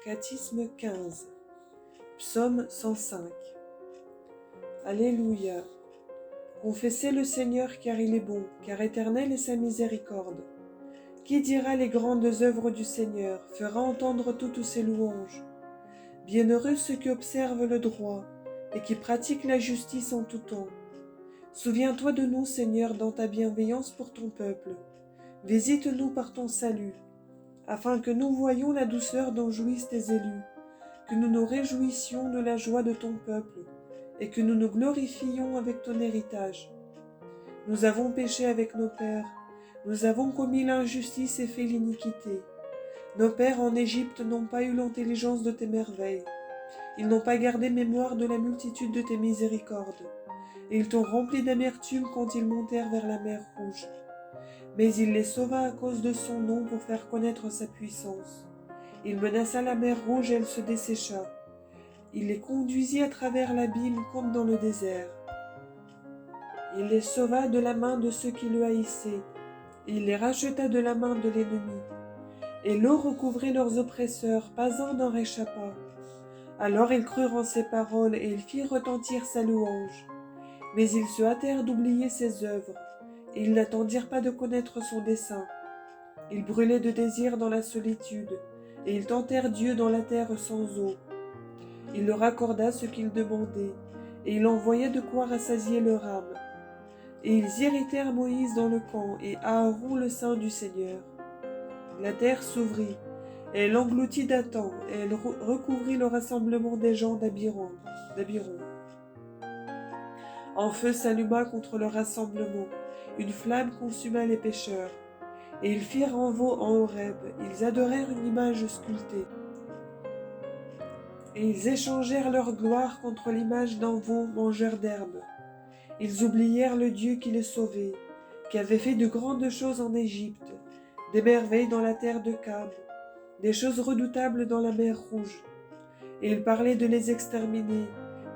Catéchisme 15. Psaume 105. Alléluia. Confessez le Seigneur car il est bon, car éternelle est sa miséricorde. Qui dira les grandes œuvres du Seigneur, fera entendre toutes ses louanges. Bienheureux ceux qui observent le droit et qui pratiquent la justice en tout temps. Souviens-toi de nous, Seigneur, dans ta bienveillance pour ton peuple. Visite-nous par ton salut, afin que nous voyions la douceur dont jouissent tes élus, que nous nous réjouissions de la joie de ton peuple, et que nous nous glorifions avec ton héritage. Nous avons péché avec nos pères, nous avons commis l'injustice et fait l'iniquité. Nos pères en Égypte n'ont pas eu l'intelligence de tes merveilles. Ils n'ont pas gardé mémoire de la multitude de tes miséricordes. Et ils t'ont rempli d'amertume quand ils montèrent vers la mer Rouge. Mais il les sauva à cause de son nom pour faire connaître sa puissance. Il menaça la mer Rouge et elle se dessécha. Il les conduisit à travers l'abîme comme dans le désert. Il les sauva de la main de ceux qui le haïssaient. Il les racheta de la main de l'ennemi. Et l'eau recouvrit leurs oppresseurs, pas un n'en réchappa. Alors ils crurent en ses paroles et ils firent retentir sa louange. Mais ils se hâtèrent d'oublier ses œuvres, et ils n'attendirent pas de connaître son dessein. Ils brûlaient de désir dans la solitude, et ils tentèrent Dieu dans la terre sans eau. Il leur accorda ce qu'ils demandaient, et il envoya de quoi rassasier leur âme. Et ils irritèrent Moïse dans le camp, et Aaron le sein du Seigneur. La terre s'ouvrit, et elle engloutit Dathan, et elle recouvrit le rassemblement des gens d'Abiron. Un feu s'alluma contre le rassemblement, une flamme consuma les pécheurs. Et ils firent un veau en Horeb, ils adorèrent une image sculptée. Et ils échangèrent leur gloire contre l'image d'un veau mangeur d'herbe. Ils oublièrent le Dieu qui les sauvait, qui avait fait de grandes choses en Égypte, des merveilles dans la terre de Cam, des choses redoutables dans la mer Rouge. Et ils parlaient de les exterminer,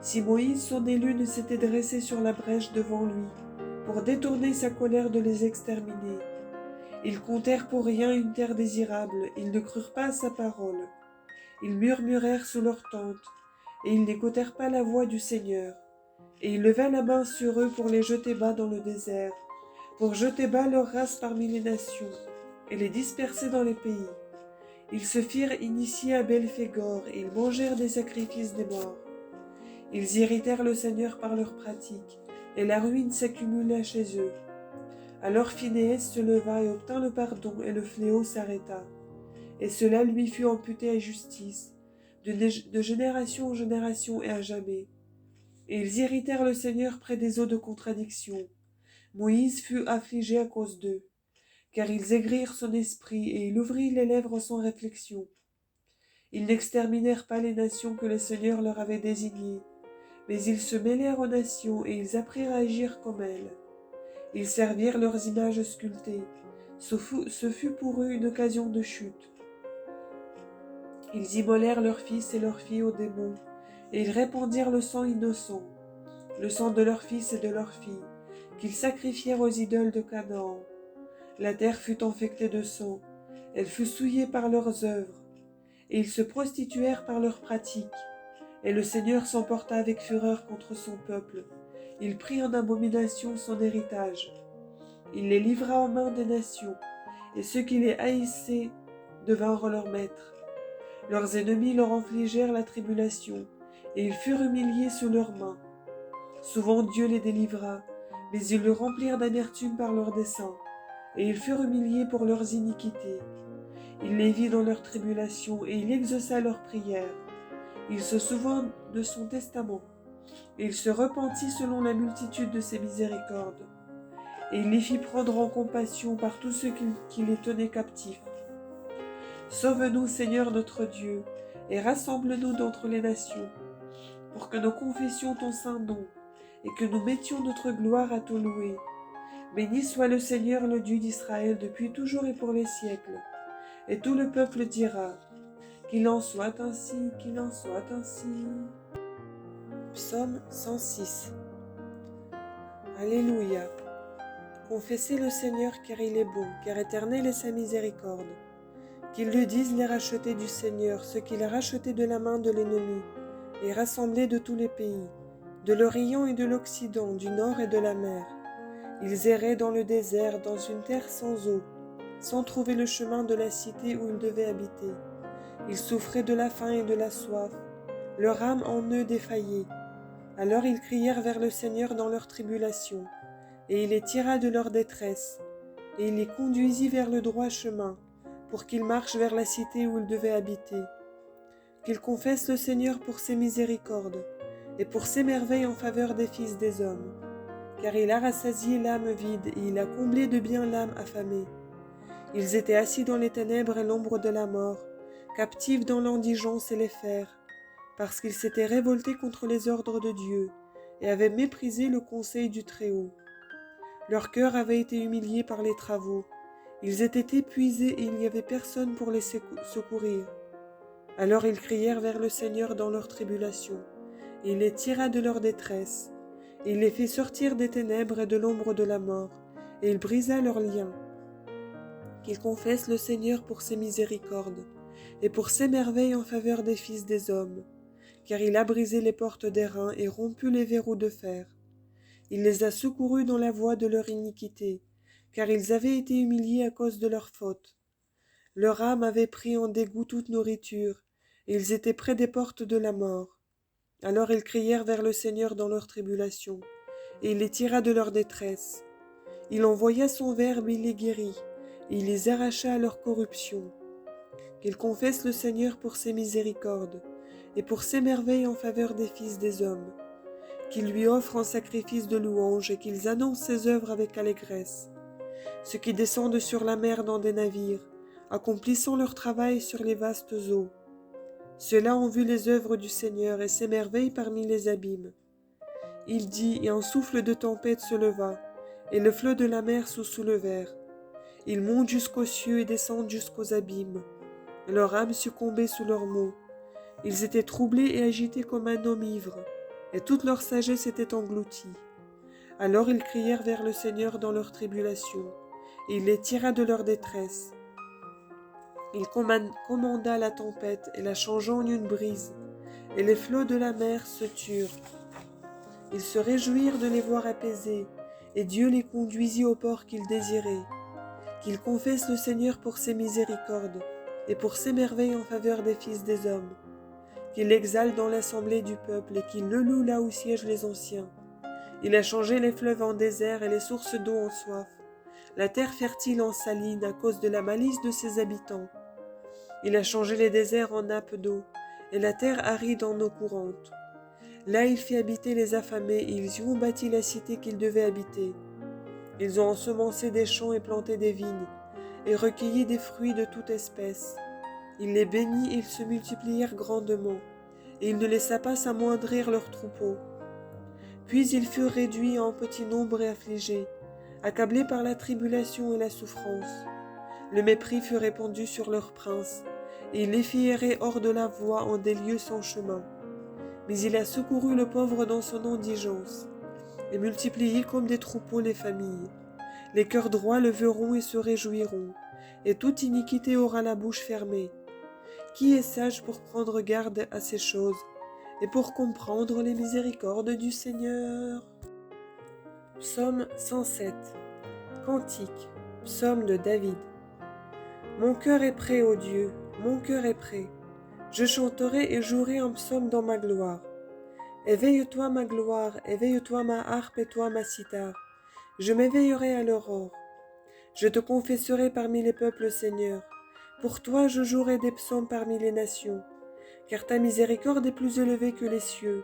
si Moïse son élu ne s'était dressé sur la brèche devant lui, pour détourner sa colère de les exterminer. Ils comptèrent pour rien une terre désirable, ils ne crurent pas à sa parole. Ils murmurèrent sous leur tente, et ils n'écoutèrent pas la voix du Seigneur. Et il leva la main sur eux pour les jeter bas dans le désert, pour jeter bas leur race parmi les nations, et les disperser dans les pays. Ils se firent initier à Belphégor, et ils mangèrent des sacrifices des morts. Ils irritèrent le Seigneur par leurs pratiques, et la ruine s'accumula chez eux. Alors Phinéas se leva et obtint le pardon, et le fléau s'arrêta. Et cela lui fut amputé à justice, de génération en génération et à jamais. Et ils irritèrent le Seigneur près des eaux de contradiction. Moïse fut affligé à cause d'eux, car ils aigrirent son esprit, et il ouvrit les lèvres sans réflexion. Ils n'exterminèrent pas les nations que le Seigneur leur avait désignées, mais ils se mêlèrent aux nations, et ils apprirent à agir comme elles. Ils servirent leurs images sculptées. Ce fut pour eux une occasion de chute. Ils immolèrent leurs fils et leurs filles aux démons, et ils répandirent le sang innocent, le sang de leurs fils et de leurs filles, qu'ils sacrifièrent aux idoles de Canaan. La terre fut infectée de sang, elle fut souillée par leurs œuvres, et ils se prostituèrent par leurs pratiques. Et le Seigneur s'emporta avec fureur contre son peuple. Il prit en abomination son héritage. Il les livra en main des nations, et ceux qui les haïssaient devinrent leurs maîtres. Leurs ennemis leur infligèrent la tribulation, et ils furent humiliés sous leurs mains. Souvent Dieu les délivra, mais ils le remplirent d'amertume par leurs desseins, et ils furent humiliés pour leurs iniquités. Il les vit dans leurs tribulations, et il exauça leurs prières. Il se souvint de son testament, et il se repentit selon la multitude de ses miséricordes. Et il les fit prendre en compassion par tous ceux qui les tenaient captifs. Sauve-nous, Seigneur notre Dieu, et rassemble-nous d'entre les nations, pour que nous confessions ton saint nom, et que nous mettions notre gloire à te louer. Béni soit le Seigneur, le Dieu d'Israël, depuis toujours et pour les siècles. Et tout le peuple dira, qu'il en soit ainsi, qu'il en soit ainsi. Psaume 106. Alléluia. Confessez le Seigneur car il est bon, car éternelle est sa miséricorde. Qu'ils le disent les rachetés du Seigneur, ceux qu'il a rachetés de la main de l'ennemi, et rassemblés de tous les pays, de l'Orient et de l'Occident, du Nord et de la mer. Ils erraient dans le désert, dans une terre sans eau, sans trouver le chemin de la cité où ils devaient habiter. Ils souffraient de la faim et de la soif, leur âme en eux défaillait. Alors ils crièrent vers le Seigneur dans leur tribulation, et il les tira de leur détresse, et il les conduisit vers le droit chemin, pour qu'ils marchent vers la cité où ils devaient habiter. Qu'ils confessent le Seigneur pour ses miséricordes, et pour ses merveilles en faveur des fils des hommes. Car il a rassasié l'âme vide, et il a comblé de bien l'âme affamée. Ils étaient assis dans les ténèbres et l'ombre de la mort, captifs dans l'indigence et les fers, parce qu'ils s'étaient révoltés contre les ordres de Dieu, et avaient méprisé le conseil du Très-Haut. Leur cœur avait été humilié par les travaux, ils étaient épuisés et il n'y avait personne pour les secourir. Alors ils crièrent vers le Seigneur dans leur tribulation, et il les tira de leur détresse, et il les fit sortir des ténèbres et de l'ombre de la mort, et il brisa leurs liens. Qu'ils confessent le Seigneur pour ses miséricordes, et pour ses merveilles en faveur des fils des hommes, car il a brisé les portes d'airain et rompu les verrous de fer. Il les a secourus dans la voie de leur iniquité, car ils avaient été humiliés à cause de leur faute. Leur âme avait pris en dégoût toute nourriture, et ils étaient près des portes de la mort. Alors ils crièrent vers le Seigneur dans leur tribulation, et il les tira de leur détresse. Il envoya son verbe, il les guérit, et il les arracha à leur corruption. Qu'ils confessent le Seigneur pour ses miséricordes, et pour ses merveilles en faveur des fils des hommes. Qu'ils lui offrent en sacrifice de louange, et qu'ils annoncent ses œuvres avec allégresse. Ceux qui descendent sur la mer dans des navires, accomplissant leur travail sur les vastes eaux. Ceux-là ont vu les œuvres du Seigneur et ses merveilles parmi les abîmes. Il dit, et un souffle de tempête se leva, et le flot de la mer se soulevèrent. Ils montent jusqu'aux cieux et descendent jusqu'aux abîmes. Leur âme succombait sous leurs maux. Ils étaient troublés et agités comme un homme ivre, et toute leur sagesse était engloutie. Alors ils crièrent vers le Seigneur dans leur tribulation, et il les tira de leur détresse. Il commanda la tempête et la changea en une brise, et les flots de la mer se turent. Ils se réjouirent de les voir apaisés, et Dieu les conduisit au port qu'ils désiraient. Qu'ils confessent le Seigneur pour ses miséricordes, et pour ses merveilles en faveur des fils des hommes. Qu'ils l'exaltent dans l'assemblée du peuple, et qu'ils le louent là où siègent les anciens. Il a changé les fleuves en désert et les sources d'eau en soif, la terre fertile en saline à cause de la malice de ses habitants. Il a changé les déserts en nappes d'eau, et la terre aride en eau courante. Là il fit habiter les affamés, et ils y ont bâti la cité qu'ils devaient habiter. Ils ont ensemencé des champs et planté des vignes, et recueilli des fruits de toute espèce. Il les bénit et ils se multiplièrent grandement, et il ne laissa pas s'amoindrir leurs troupeaux. Puis ils furent réduits en petit nombre et affligés, accablés par la tribulation et la souffrance. Le mépris fut répandu sur leurs princes, et il les fit errer hors de la voie en des lieux sans chemin. Mais il a secouru le pauvre dans son indigence, et multiplié comme des troupeaux les familles. Les cœurs droits le verront et se réjouiront, et toute iniquité aura la bouche fermée. Qui est sage pour prendre garde à ces choses, et pour comprendre les miséricordes du Seigneur? Psaume 107. Cantique. Psaume de David. Mon cœur est prêt, ô Dieu, mon cœur est prêt. Je chanterai et jouerai un psaume dans ma gloire. Éveille-toi ma gloire, éveille-toi ma harpe et toi ma cithare. Je m'éveillerai à l'aurore. Je te confesserai parmi les peuples, Seigneur. Pour toi je jouerai des psaumes parmi les nations. Car ta miséricorde est plus élevée que les cieux,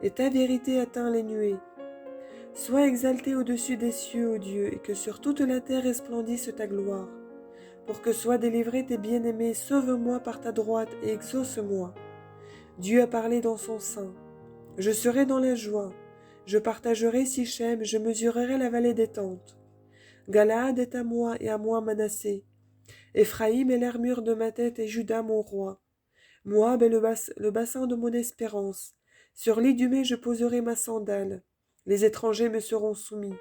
et ta vérité atteint les nuées. Sois exalté au-dessus des cieux, ô Dieu, et que sur toute la terre resplendisse ta gloire. Pour que soient délivrés tes bien-aimés, sauve-moi par ta droite et exauce-moi. Dieu a parlé dans son sein. Je serai dans la joie. Je partagerai Sichem, je mesurerai la vallée des tentes. Galaad est à moi et à moi Manassé. Éphraïm est l'armure de ma tête et Juda mon roi. Moab est le bassin de mon espérance. Sur l'Idumée je poserai ma sandale. Les étrangers me seront soumis.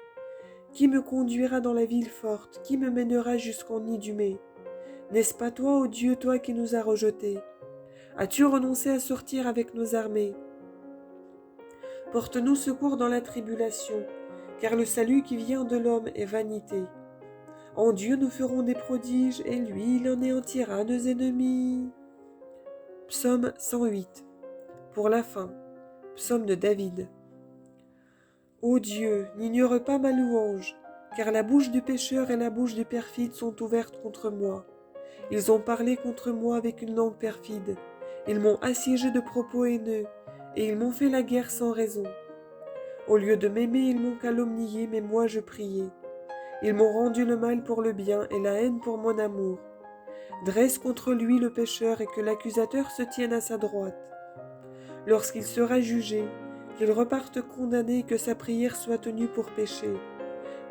Qui me conduira dans la ville forte? Qui me mènera jusqu'en Idumée? N'est-ce pas toi, ô Dieu, toi qui nous as rejetés? As-tu renoncé à sortir avec nos armées? Porte-nous secours dans la tribulation, car le salut qui vient de l'homme est vanité. En Dieu nous ferons des prodiges, et lui, il anéantira nos ennemis. Psaume 108. Pour la fin. Psaume de David. Ô Dieu, n'ignore pas ma louange, car la bouche du pécheur et la bouche du perfide sont ouvertes contre moi. Ils ont parlé contre moi avec une langue perfide. Ils m'ont assiégé de propos haineux, et ils m'ont fait la guerre sans raison. Au lieu de m'aimer, ils m'ont calomnié, mais moi je priais. Ils m'ont rendu le mal pour le bien et la haine pour mon amour. Dresse contre lui le pécheur et que l'accusateur se tienne à sa droite. Lorsqu'il sera jugé, qu'il reparte condamné et que sa prière soit tenue pour péché.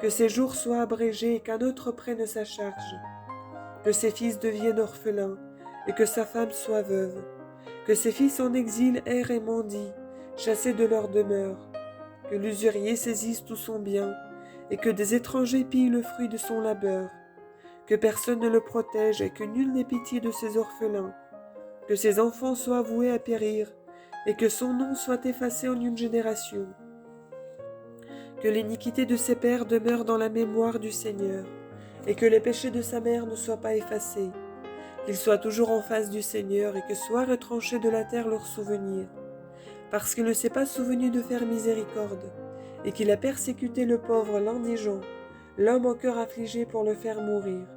Que ses jours soient abrégés et qu'un autre prenne sa charge. Que ses fils deviennent orphelins et que sa femme soit veuve. Que ses fils en exil errent et mendient, chassés de leur demeure. Que l'usurier saisisse tout son bien et que des étrangers pillent le fruit de son labeur. Que personne ne le protège et que nul n'ait pitié de ses orphelins. Que ses enfants soient voués à périr et que son nom soit effacé en une génération. Que l'iniquité de ses pères demeure dans la mémoire du Seigneur et que les péchés de sa mère ne soient pas effacés. Qu'il soit toujours en face du Seigneur et que soit retranché de la terre leur souvenir. Parce qu'il ne s'est pas souvenu de faire miséricorde et qu'il a persécuté le pauvre, l'indigent, l'homme en cœur affligé pour le faire mourir.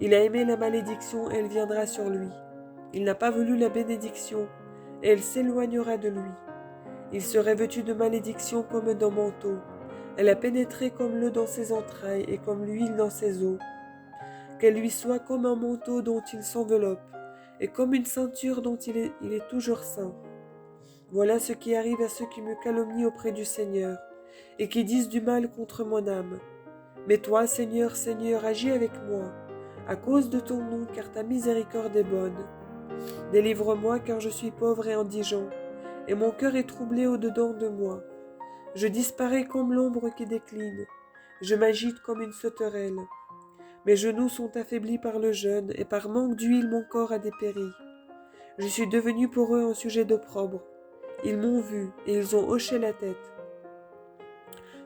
Il a aimé la malédiction et elle viendra sur lui. Il n'a pas voulu la bénédiction et elle s'éloignera de lui. Il serait vêtu de malédiction comme d'un manteau. Elle a pénétré comme l'eau dans ses entrailles et comme l'huile dans ses os. Qu'elle lui soit comme un manteau dont il s'enveloppe et comme une ceinture dont il est toujours saint. Voilà ce qui arrive à ceux qui me calomnient auprès du Seigneur et qui disent du mal contre mon âme. Mais toi, Seigneur, Seigneur, agis avec moi, à cause de ton nom, car ta miséricorde est bonne. Délivre-moi, car je suis pauvre et indigent, et mon cœur est troublé au-dedans de moi. Je disparais comme l'ombre qui décline, je m'agite comme une sauterelle. Mes genoux sont affaiblis par le jeûne, et par manque d'huile mon corps a dépéri. Je suis devenu pour eux un sujet d'opprobre. Ils m'ont vu, et ils ont hoché la tête.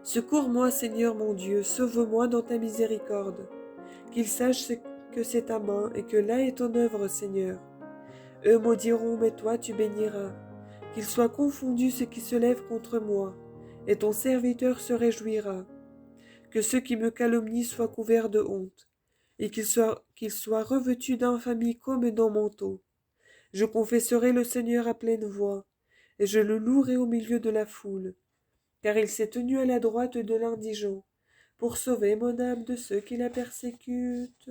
Secours-moi, Seigneur mon Dieu, sauve-moi dans ta miséricorde. Qu'ils sachent que c'est ta main, et que là est ton œuvre, Seigneur. Eux maudiront, mais toi tu béniras. Qu'ils soient confondus ceux qui se lèvent contre moi, et ton serviteur se réjouira. Que ceux qui me calomnient soient couverts de honte, et qu'ils soient revêtus d'infamie comme d'un manteau. Je confesserai le Seigneur à pleine voix, et je le louerai au milieu de la foule, car il s'est tenu à la droite de l'indigent, pour sauver mon âme de ceux qui la persécutent.